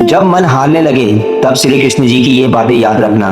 जब मन हारने लगे तब श्री कृष्ण जी की ये बातें याद रखना।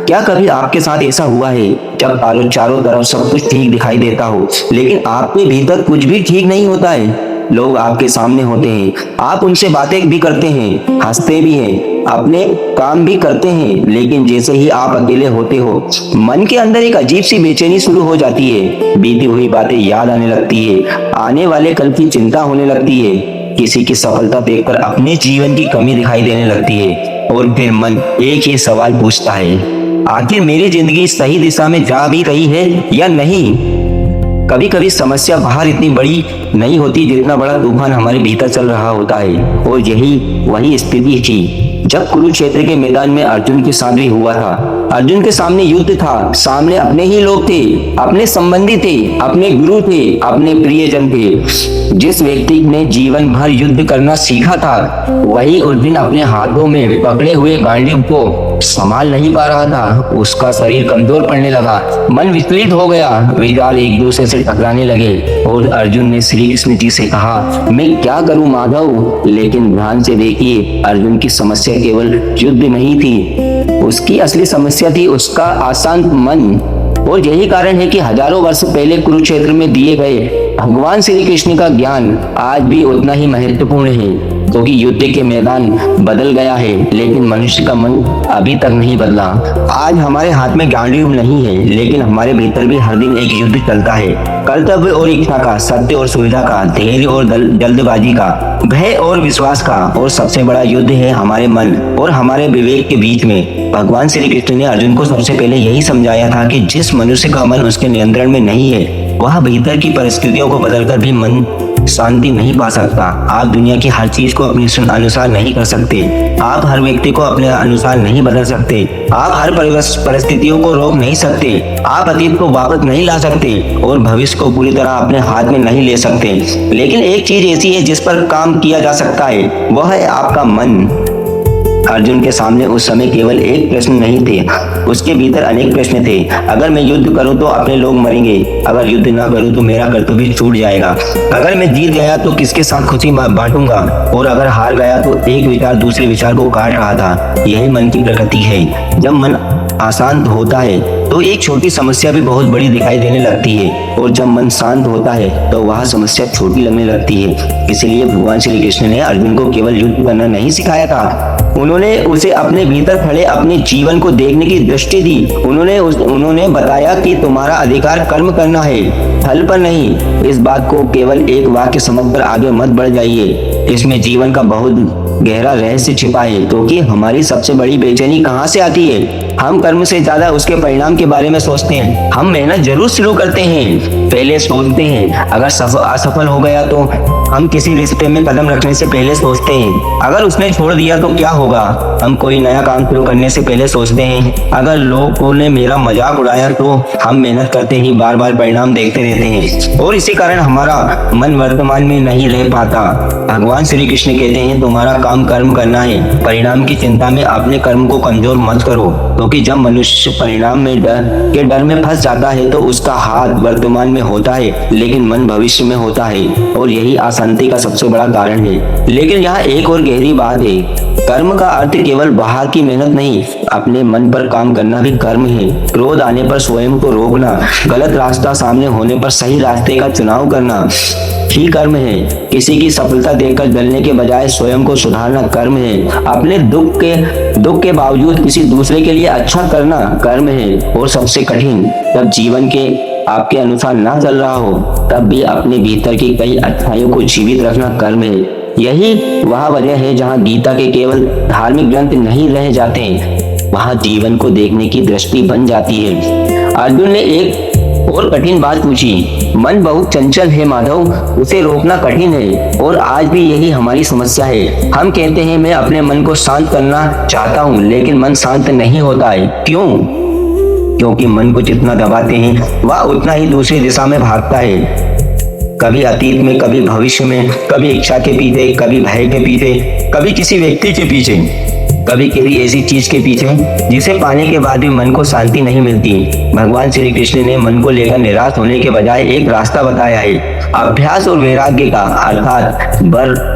क्या कभी आपके साथ ऐसा हुआ है जब चारों तरफ सब कुछ ठीक दिखाई देता हो लेकिन आपके भीतर कुछ भी ठीक नहीं होता है? लोग आपके सामने होते हैं, आप उनसे बातें भी करते हैं, हंसते भी हैं, अपने काम भी करते हैं, लेकिन जैसे ही आप अकेले होते हो मन के अंदर एक अजीब सी बेचैनी शुरू हो जाती है। बीती हुई बातें याद आने लगती है, आने वाले कल की चिंता होने लगती है, किसी की सफलता देखकर अपने जीवन की कमी दिखाई देने लगती है और फिर मन एक ही सवाल पूछता है, आखिर मेरी जिंदगी सही दिशा में जा भी रही है या नहीं? कभी कभी समस्या बाहर इतनी बड़ी नहीं होती जितना बड़ा तूफान हमारे भीतर चल रहा होता है। और यही वही स्थिति थी जब कुरुक्षेत्र के मैदान में अर्जुन के साथ भी हुआ था। अर्जुन के सामने युद्ध था, सामने अपने ही लोग थे, अपने संबंधी थे, अपने गुरु थे, अपने प्रियजन थे। जिस व्यक्ति ने जीवन भर युद्ध करना सीखा था वही उस दिन अपने हाथों में पकड़े हुए गांडीव को संभाल नहीं पा रहा था। उसका शरीर कमजोर पड़ने लगा, मन विचलित हो गया, विचार एक दूसरे से टकराने लगे और अर्जुन ने श्री कृष्ण जी से कहा, मैं क्या करूं माधव? लेकिन ध्यान से देखिए, अर्जुन की समस्या केवल युद्ध नहीं थी, उसकी असली समस्या थी उसका अशांत मन। और यही कारण है कि हजारों वर्ष पहले कुरुक्षेत्र में दिए गए भगवान श्री कृष्ण का ज्ञान आज भी उतना ही महत्वपूर्ण है, क्योंकि युद्ध के मैदान बदल गया है लेकिन मनुष्य का मन अभी तक नहीं बदला। आज हमारे हाथ में गांडीव नहीं है लेकिन हमारे भीतर भी हर दिन एक युद्ध चलता है, कर्तव्य और इच्छा का, सत्य और सुविधा का, धैर्य और जल्दबाजी का, भय और विश्वास का। और सबसे बड़ा युद्ध है हमारे मन और हमारे विवेक के बीच में। भगवान श्री कृष्ण ने अर्जुन को सबसे पहले यही समझाया था कि जिस मनुष्य का मन उसके नियंत्रण में नहीं है वह भीतर की परिस्थितियों को बदलकर भी मन शांति नहीं पा सकता। आप दुनिया की हर चीज को अपने अनुसार नहीं कर सकते, आप हर व्यक्ति को अपने अनुसार नहीं बदल सकते, आप हर परिस्थितियों को रोक नहीं सकते, आप अतीत को वापस नहीं ला सकते और भविष्य को पूरी तरह अपने हाथ में नहीं ले सकते। लेकिन एक चीज ऐसी है जिस पर काम किया जा सकता है, वह है आपका मन। अर्जुन के सामने उस समय केवल एक प्रश्न नहीं थे, उसके भीतर अनेक प्रश्न थे। अगर मैं युद्ध करूं तो अपने लोग मरेंगे, अगर युद्ध ना करूं तो मेरा कर्तव्य छूट जाएगा, अगर मैं जीत गया तो किसके साथ खुशी बांटूंगा, और अगर हार गया तो एक विचार दूसरे विचार को काट रहा था। यही मन की प्रकृति है। जब मन अशांत होता है तो एक छोटी समस्या भी बहुत बड़ी दिखाई देने लगती है, और जब मन शांत होता है तो वह समस्या छोटी लगने लगती है। इसलिए भगवान श्री कृष्ण ने अर्जुन को केवल युद्ध करना नहीं सिखाया था, उन्होंने उसे अपने भीतर खड़े अपने जीवन को देखने की दृष्टि दी। उन्होंने बताया कि तुम्हारा अधिकार कर्म करना है, फल पर नहीं। इस बात को केवल एक वाक्य समझकर आगे मत बढ़ जाइए, इसमें जीवन का बहुत गहरा रहस्य छिपा है। क्योंकि हमारी सबसे बड़ी बेचैनी कहाँ से आती है? हम कर्म से ज्यादा उसके परिणाम के बारे में सोचते हैं। हम मेहनत जरूर शुरू करते हैं, पहले सोचते हैं अगर असफल हो गया तो। हम किसी रिश्ते में कदम रखने से पहले सोचते हैं अगर उसने छोड़ दिया तो क्या होगा। हम कोई नया काम शुरू करने से पहले सोचते हैं अगर लोगों ने मेरा मजाक उड़ाया तो। हम मेहनत करते ही बार बार परिणाम देखते रहते हैं और इसी कारण हमारा मन वर्तमान में नहीं रह पाता। भगवान श्री कृष्ण कहते हैं तुम्हारा काम कर्म करना है, परिणाम की चिंता में अपने कर्म को कमजोर मत करो। क्योंकि जब मनुष्य परिणाम में डर में फंस जाता है तो उसका हाथ वर्तमान में होता है लेकिन मन भविष्य में होता है, और यही अशांति का सबसे बड़ा कारण है। लेकिन यहाँ एक और गहरी बात है, कर्म का अर्थ केवल बाहर की मेहनत नहीं, अपने मन पर काम करना भी कर्म है। क्रोध आने पर स्वयं को रोकना, गलत रास्ता सामने होने पर सही रास्ते का चुनाव करना ही कर्म है। किसी की सफलता देखकर जलने के बजाय स्वयं को सुधारना कर्म है। अपने दुख के बावजूद किसी दूसरे के लिए अच्छा करना कर्म है। और सबसे कठिन, जब जीवन के आपके अनुसार ना चल रहा हो तब भी अपने भीतर की कई अच्छाइयों को जीवित रखना कर्म है। यही वह वजह है जहाँ गीता के केवल धार्मिक ग्रंथ नहीं रह जाते, वहाँ जीवन को देखने की दृष्टि बन जाती है। अर्जुन ने एक और कठिन बात पूछी, मन बहुत चंचल है माधव, उसे रोकना कठिन है। और आज भी यही हमारी समस्या है। हम कहते हैं मैं अपने मन को शांत करना चाहता हूँ, लेकिन मन शांत नहीं होता है। क्यों? क्योंकि मन को जितना दबाते हैं वह उतना ही दूसरी दिशा में भागता है। कभी अतीत में, कभी भविष्य में, कभी इच्छा के पीछे, कभी भय के पीछे, कभी किसी व्यक्ति के पीछे, कभी किसी ऐसी चीज के पीछे जिसे पाने के बाद भी मन को शांति नहीं मिलती। भगवान श्री कृष्ण ने मन को लेकर निराश होने के बजाय एक रास्ता बताया है, अभ्यास और वैराग्य का अर्थात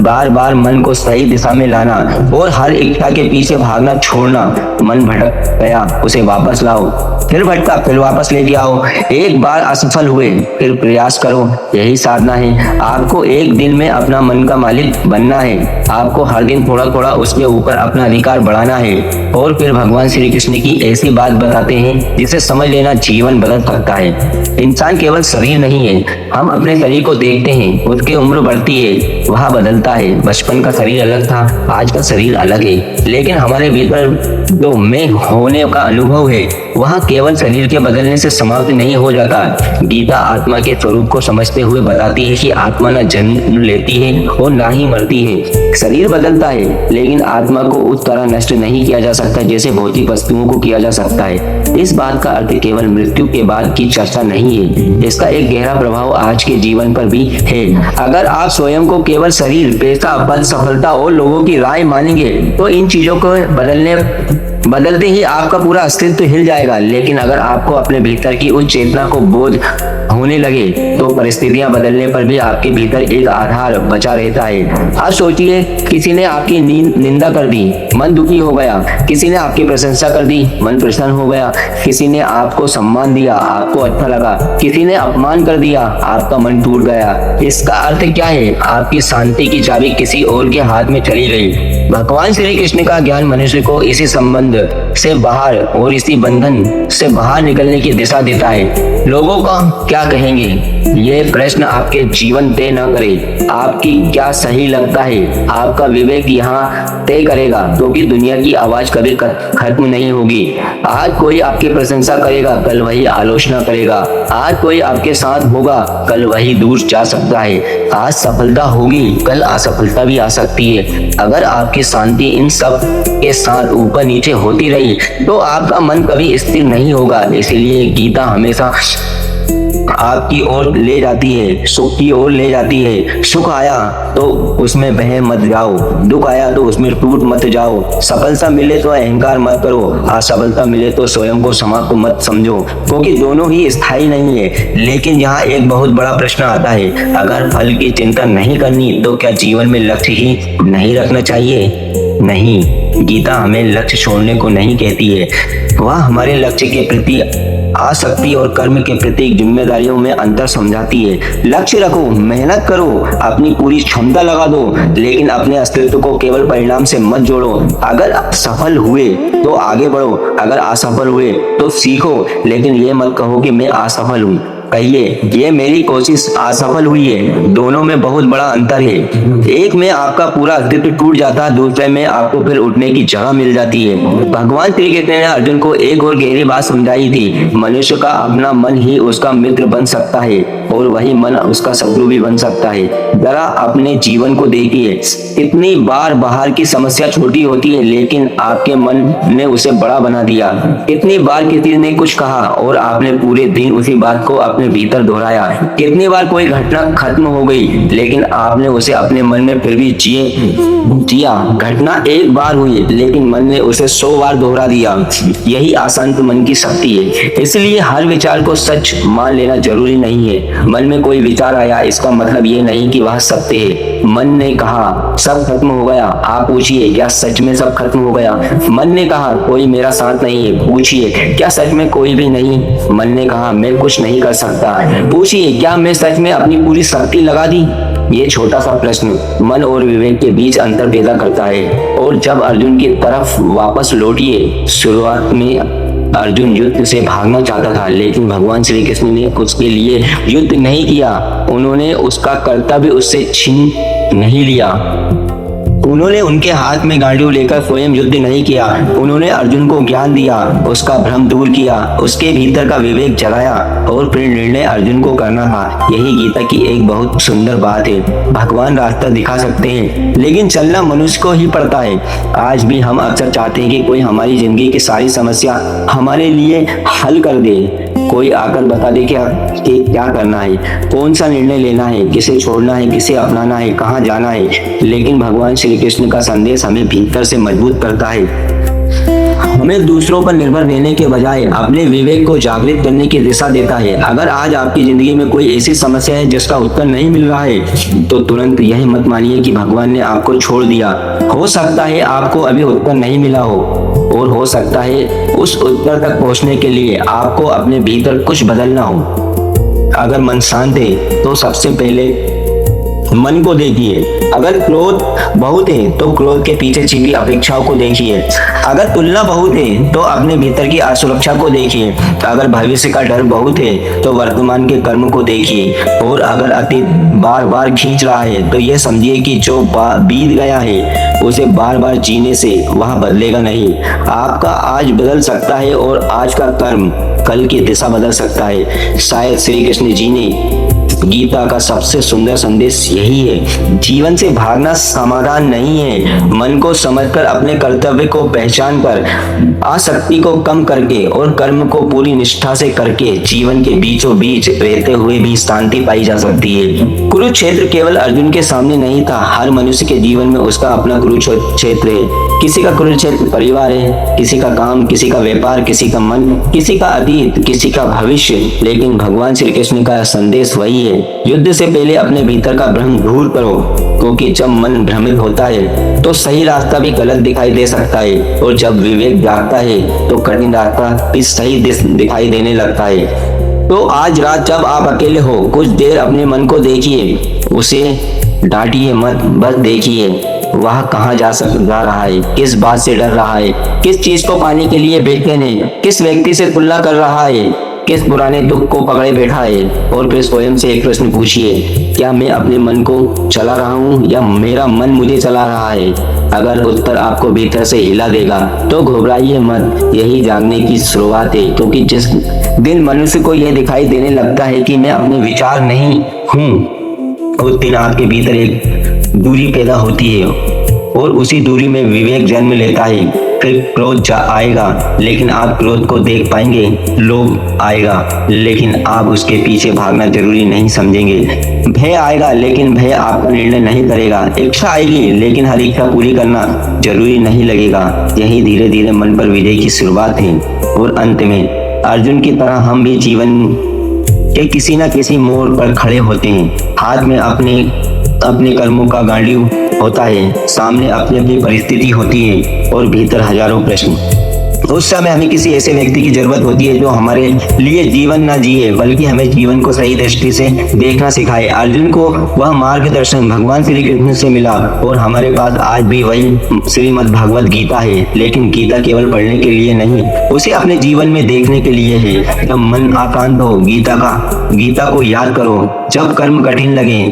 बार बार मन को सही दिशा में लाना और हर इच्छा के पीछे भागना छोड़ना। मन भटक गया उसे वापस लाओ, फिर भटका फिर वापस लेके आओ। एक बार असफल हुए फिर प्रयास करो, यही साधना है। आपको एक दिन में अपना मन का मालिक बनना है। आपको हर दिन थोड़ा थोड़ा उसके ऊपर अपना अधिकार बढ़ाना है। और फिर भगवान श्री कृष्ण की ऐसी बात बताते हैं जिसे समझ लेना जीवन बदल सकता है। इंसान केवल शरीर नहीं है। हम अपने शरीर को देखते हैं, उसकी उम्र बढ़ती है, वह बदलता है। बचपन का शरीर अलग था, आज का शरीर अलग है, लेकिन हमारे भीतर जो मैं होने का अनुभव है वह केवल शरीर के बदलने से समाप्त नहीं हो जाता। गीता आत्मा के स्वरूप को समझते हुए बताती है कि आत्मा न जन्म लेती है और ना ही मरती है। शरीर बदलता है, लेकिन आत्मा को उस तरह नष्ट नहीं किया जा सकता जैसे भौतिक वस्तुओं को किया जा सकता है। इस बात का अर्थ केवल मृत्यु के बाद की चर्चा नहीं है, इसका एक गहरा प्रभाव आज के जीवन पर भी है। अगर आप स्वयं को केवल शरीर, पैसा, पद, सफलता और लोगों की राय मानेंगे तो इन चीजों को बदलते ही आपका पूरा अस्तित्व हिल जाएगा। लेकिन अगर आपको अपने भीतर की उस चेतना को बोध होने लगे तो परिस्थितियां बदलने पर भी आपके भीतर एक आधार बचा रहता है। आज सोचिए, किसी ने आपकी निंदा कर दी, मन दुखी हो गया। किसी ने आपकी प्रशंसा कर दी, मन प्रसन्न हो गया। किसी ने आपको सम्मान दिया, आपको अच्छा लगा। किसी ने अपमान कर दिया, आपका मन टूट गया। इसका अर्थ क्या है? आपकी शांति की चाबी किसी और के हाथ में चली गई। भगवान श्री कृष्ण का ज्ञान मनुष्य को इसी संबंध से बाहर और इसी बंधन से बाहर निकलने की दिशा देता है। लोगों का क्या कहेंगे, ये प्रश्न आपके जीवन तय न करे। आपकी क्या सही लगता है, आपका विवेक यहाँ तय करेगा, क्योंकि दुनिया की आवाज कभी खत्म नहीं होगी। आज कोई आपकी प्रशंसा करेगा, कल वही आलोचना करेगा। आज कोई आपके साथ होगा, कल वही दूर जा सकता है। आज सफलता होगी, कल असफलता भी आ सकती है। अगर आपकी शांति इन सब के साथ ऊपर नीचे होती रही तो आपका मन कभी स्थिर नहीं होगा। इसलिए गीता हमेशा आपकी ओर ले जाती है, सुख की ओर ले जाती है। सुख आया तो उसमें बह मत जाओ, दुख आया तो उसमें टूट मत जाओ। सफलता मिले तो अहंकार मत करो, असफलता मिले तो स्वयं को समाप्त मत समझो, क्योंकि दोनों ही स्थायी नहीं है। लेकिन यहाँ एक बहुत बड़ा प्रश्न आता है, अगर फल की चिंता नहीं करनी तो क्या जीवन में लक्ष्य ही नहीं रखना चाहिए? नहीं, गीता हमें लक्ष्य छोड़ने को नहीं कहती है। वह हमारे लक्ष्य के प्रति आसक्ति और कर्म के प्रति जिम्मेदारियों में अंतर समझाती है। लक्ष्य रखो, मेहनत करो, अपनी पूरी क्षमता लगा दो, लेकिन अपने अस्तित्व को केवल परिणाम से मत जोड़ो। अगर सफल हुए तो आगे बढ़ो, अगर असफल हुए तो सीखो, लेकिन ये मत कहो कि मैं असफल हूँ। कहिए, ये मेरी कोशिश असफल हुई है। दोनों में बहुत बड़ा अंतर है। एक में आपका पूरा अस्तित्व टूट जाता है, दूसरे में आपको फिर उठने की जगह मिल जाती है। भगवान श्री कृष्ण ने अर्जुन को एक और गहरी बात समझाई थी, मनुष्य का अपना मन ही उसका मित्र बन सकता है और वही मन उसका शत्रु भी बन सकता है। जरा अपने जीवन को देखिए, कितनी बार बाहर की समस्या छोटी होती है लेकिन आपके मन ने उसे बड़ा बना दिया। कितनी बार किसी ने कुछ कहा और आपने पूरे दिन उसी बात को अपने भीतर दोहराया। कितनी बार कोई घटना खत्म हो गई लेकिन आपने उसे अपने मन में फिर भी जिया। घटना एक बार हुई लेकिन मन ने उसे 100 बार दोहरा दिया। यही अशांत मन की शक्ति है। इसलिए हर विचार को सच मान लेना जरूरी नहीं है। मन में कोई विचार आया इसका मतलब ये नहीं कि वह सत्य है। मन ने कहा सब खत्म हो गया, आप पूछिए क्या सच में सब खत्म हो गया? मन ने कहा कोई मेरा साथ नहीं है, पूछिए क्या सच में कोई भी नहीं? मन ने कहा मैं कुछ नहीं कर सकता, पूछिए क्या मैं सच में अपनी पूरी शक्ति लगा दी? ये छोटा सा प्रश्न मन और विवेक के बीच अंतर पैदा करता है। और जब अर्जुन की तरफ वापस लौटिए, शुरुआत में अर्जुन युद्ध से भागना चाहता था, लेकिन भगवान श्री कृष्ण ने उसके लिए युद्ध नहीं किया। उन्होंने उसका कर्तव्य उससे छीन नहीं लिया। उन्होंने उनके हाथ में गांडीव लेकर स्वयं युद्ध नहीं किया। उन्होंने अर्जुन को ज्ञान दिया, उसका भ्रम दूर किया, उसके भीतर का विवेक जगाया और फिर निर्णय अर्जुन को करना था। यही गीता की एक बहुत सुंदर बात है। भगवान रास्ता दिखा सकते हैं लेकिन चलना मनुष्य को ही पड़ता है। आज भी हम अक्सर चाहते हैं कि कोई हमारी जिंदगी की सारी समस्या हमारे लिए हल कर दे, कोई आकर बता दे कि क्या करना है, कौन सा निर्णय लेना है, किसे छोड़ना है, किसे अपनाना है, कहाँ जाना है। लेकिन भगवान श्री कृष्ण का संदेश हमें भीतर से मजबूत करता है। हमें दूसरों पर निर्भर रहने के बजाय अपने विवेक को जागृत करने की दिशा देता है। अगर आज आपकी जिंदगी में कोई ऐसी समस्या है जिसका उत्तर नहीं मिल रहा है, तो तुरंत यह मत मानिए कि भगवान ने आपको छोड़ दिया। हो सकता है आपको अभी उत्तर नहीं मिला हो, और हो सकता है उस उत्तर तक पहुंचने के लिए आपको अपने भीतर कुछ बदलना हो। अगर मन शांत है तो सबसे पहले मन को देखिए। अगर क्रोध बहुत है तो क्रोध के पीछे छिपी अपेक्षाओं को देखिए। अगर तुलना बहुत है तो अपने भीतर की असुरक्षा को देखिए। अगर भविष्य का डर बहुत है तो वर्तमान के कर्म को देखिए। और अगर अतीत बार बार खींच रहा है तो यह समझिए कि जो बीत गया है उसे बार बार जीने से वह बदलेगा नहीं। आपका आज बदल सकता है और आज का कर्म कल की दिशा बदल सकता है। शायद श्री कृष्ण जी ने गीता का सबसे सुंदर संदेश यही है। जीवन से भागना समाधान नहीं है। मन को समझकर, अपने कर्तव्य को पहचान कर, आसक्ति को कम करके और कर्म को पूरी निष्ठा से करके जीवन के बीचों बीच रहते हुए भी शांति पाई जा सकती है। कुरुक्षेत्र केवल अर्जुन के सामने नहीं था, हर मनुष्य के जीवन में उसका अपना कुरुक्षेत्र है। किसी का कुरुक्षेत्र परिवार है, किसी का काम, किसी का व्यापार, किसी का मन, किसी का अतीत, किसी का भविष्य। लेकिन भगवान श्री कृष्ण का संदेश वही है, युद्ध से पहले अपने भीतर का भ्रम दूर करो, क्योंकि जब मन भ्रमित होता है तो सही रास्ता भी गलत दिखाई दे सकता है, और जब विवेक जागता है तो कठिन रास्ता भी सही दिखाई देने लगता है। तो आज रात जब आप अकेले हो, कुछ देर अपने मन को देखिए, उसे डांटिए मत, बस देखिए वह कहाँ जा रहा है, किस बात से डर रहा है, किस चीज को पाने के लिए बेचैन है, किस व्यक्ति से तुलना कर रहा है, किस पुराने दुख को पकड़े बैठा है। और फिर स्वयं से एक प्रश्न पूछिए, क्या मैं अपने मन को चला रहा हूँ या मेरा मन मुझे चला रहा है? अगर उत्तर आपको भीतर से हिला देगा तो घबराइए मत, यही जागने की शुरुआत है। क्योंकि जिस दिन मनुष्य को यह दिखाई देने लगता है कि मैं अपने विचार नहीं हूँ, उस दिन आपके भीतर एक दूरी पैदा होती है, और उसी दूरी में विवेक जन्म लेता है। फिर क्रोध आएगा, लेकिन आप क्रोध को देख पाएंगे। लोभ आएगा, लेकिन आप उसके पीछे भागना जरूरी नहीं समझेंगे। भय आएगा, लेकिन भय आपका निर्णय नहीं करेगा। इच्छा आएगी, लेकिन हर इच्छा पूरी करना जरूरी नहीं लगेगा। यही धीरे धीरे मन पर विजय की शुरुआत है। और अंत में अर्जुन की तरह हम भी जीवन के किसी न किसी मोड़ पर खड़े होते हैं। हाथ में अपने कर्मों का गांडी होता है, सामने अपनी अपनी परिस्थिति होती है, और भीतर हजारों प्रश्न। उस समय हमें किसी ऐसे व्यक्ति की जरूरत होती है जो हमारे लिए जीवन ना जिए, बल्कि हमें जीवन को सही दृष्टि से देखना सिखाए। अर्जुन को वह मार्गदर्शन भगवान श्री कृष्ण से मिला, और हमारे पास आज भी वही श्रीमद् भागवत गीता है। लेकिन गीता केवल पढ़ने के लिए नहीं, उसे अपने जीवन में देखने के लिए है। जब मन अशांत हो, गीता को याद करो। जब कर्म कठिन लगे,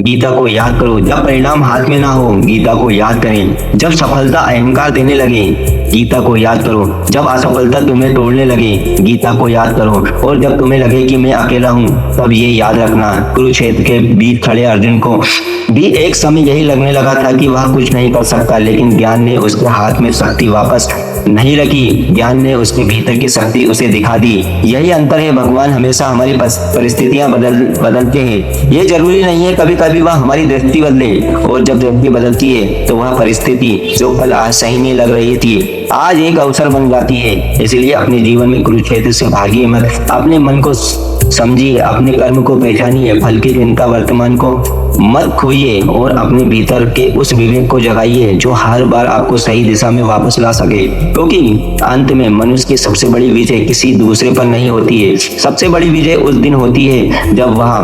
गीता को याद करो। जब परिणाम हाथ में ना हो, गीता को याद करें। जब सफलता अहंकार देने लगे, गीता को याद करो। जब असफलता तुम्हें तोड़ने लगे, गीता को याद करो। और जब तुम्हें लगे कि मैं अकेला हूँ, तब ये याद रखना, कुरुक्षेत्र के बीच खड़े अर्जुन को भी एक समय यही लगने लगा था कि वह कुछ नहीं कर सकता, लेकिन ज्ञान ने उसके हाथ में शक्ति वापस नहीं रखी। ज्ञान ने उसके भीतर की शक्ति उसे दिखा दी। यही अंतर है, भगवान हमेशा हमारी परिस्थितियां बदलते हैं। ये जरूरी नहीं है कभी कभी वह हमारी दृष्टि बदले, और जब दृष्टि बदलती है तो वह परिस्थिति जो कल असहनीय लग रही थी, आज एक अवसर बन जाती है। इसलिए अपने जीवन में कुरुक्षेत्र से भागिए मत, अपने मन को समझिए, अपने कर्म को पहचानिए, फल की चिंता वर्तमान को मत खोइए, और अपने भीतर के उस विवेक को जगाइए जो हर बार आपको सही दिशा में वापस ला सके। क्योंकि अंत में मनुष्य की सबसे बड़ी विजय किसी दूसरे पर नहीं होती है। सबसे बड़ी विजय उस दिन होती है जब वह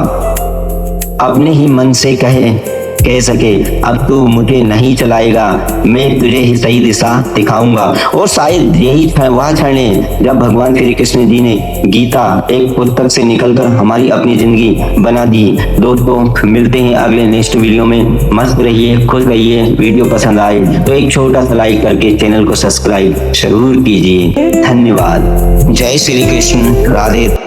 अपने ही मन से कह सके, अब तू मुझे नहीं चलाएगा, मैं तुझे ही सही दिशा दिखाऊंगा। और शायद यही वह क्षण है जब भगवान श्री कृष्ण जी ने गीता एक पुस्तक से निकलकर हमारी अपनी जिंदगी बना दी। दोस्तों, मिलते हैं अगले नेक्स्ट वीडियो में। मस्त रहिए, खुश रहिए। वीडियो पसंद आए तो एक छोटा सा लाइक करके चैनल को सब्सक्राइब जरूर कीजिए। धन्यवाद। जय श्री कृष्ण। राधे।